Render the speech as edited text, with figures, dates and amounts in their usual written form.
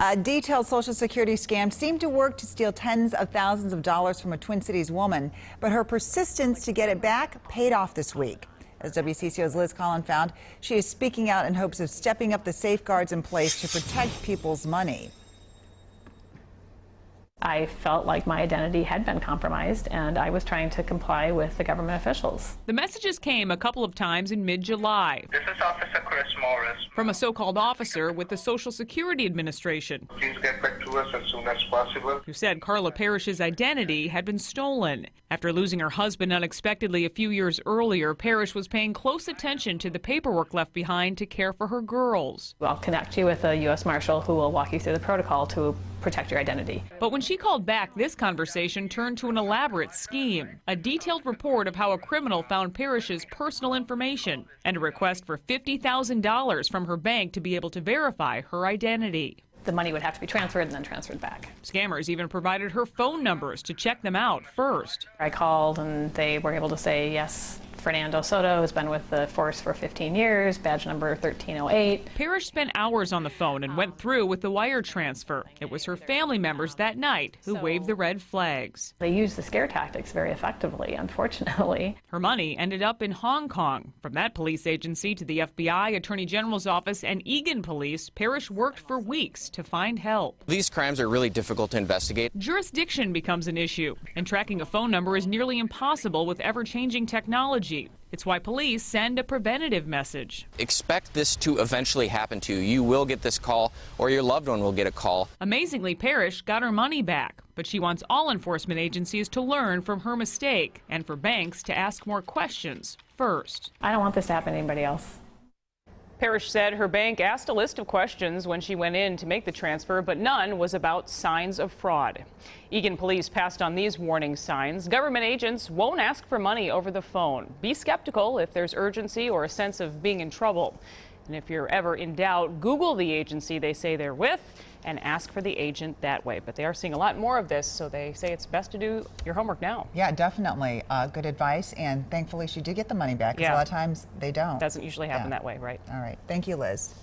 A detailed Social Security scam seemed to work to steal tens of thousands of dollars from a Twin Cities woman, but her persistence to get it back paid off this week. As WCCO's Liz Collin found, she is speaking out in hopes of stepping up the safeguards in place to protect people's money. I felt like my identity had been compromised, and I was trying to comply with the government officials. The messages came a couple of times in mid-July. This is Officer Chris Morris. From a so-called officer with the Social Security Administration. Please get back to us as soon as possible. Who said Carla Parrish's identity had been stolen. After losing her husband unexpectedly a few years earlier, Parrish was paying close attention to the paperwork left behind to care for her girls. I'll connect you with a U.S. Marshal who will walk you through the protocol to protect your identity. But when she called back, this conversation turned to an elaborate scheme. A detailed report of how a criminal found Parrish's personal information and a request for $50,000 from her bank to be able to verify her identity. The money would have to be transferred and then transferred back. Scammers even provided her phone numbers to check them out first. I called and they were able to say, yes, Fernando Soto has been with the force for 15 years, badge number 1308. Parrish spent hours on the phone and went through with the wire transfer. It was her family members that night who waved the red flags. They used the scare tactics very effectively, unfortunately. Her money ended up in Hong Kong. From that police agency to the FBI, Attorney General's office, and Egan Police, Parrish worked for weeks to find help. These crimes are really difficult to investigate. Jurisdiction becomes an issue, and tracking a phone number is nearly impossible with ever-changing technology. It's why police send a preventative message. Expect this to eventually happen to you. You will get this call, or your loved one will get a call. Amazingly, Parrish got her money back, but she wants all enforcement agencies to learn from her mistake and for banks to ask more questions first. I don't want this to happen to anybody else. Parrish said her bank asked a list of questions when she went in to make the transfer, but none was about signs of fraud. Egan Police passed on these warning signs. Government agents won't ask for money over the phone. Be skeptical if there's urgency or a sense of being in trouble. And if you're ever in doubt, Google the agency they say they're with and ask for the agent that way. But they are seeing a lot more of this, so they say it's best to do your homework now. Yeah, definitely. Good advice, and thankfully she did get the money back, because a lot of times they don't. Doesn't usually happen that way, right? All right. Thank you, Liz.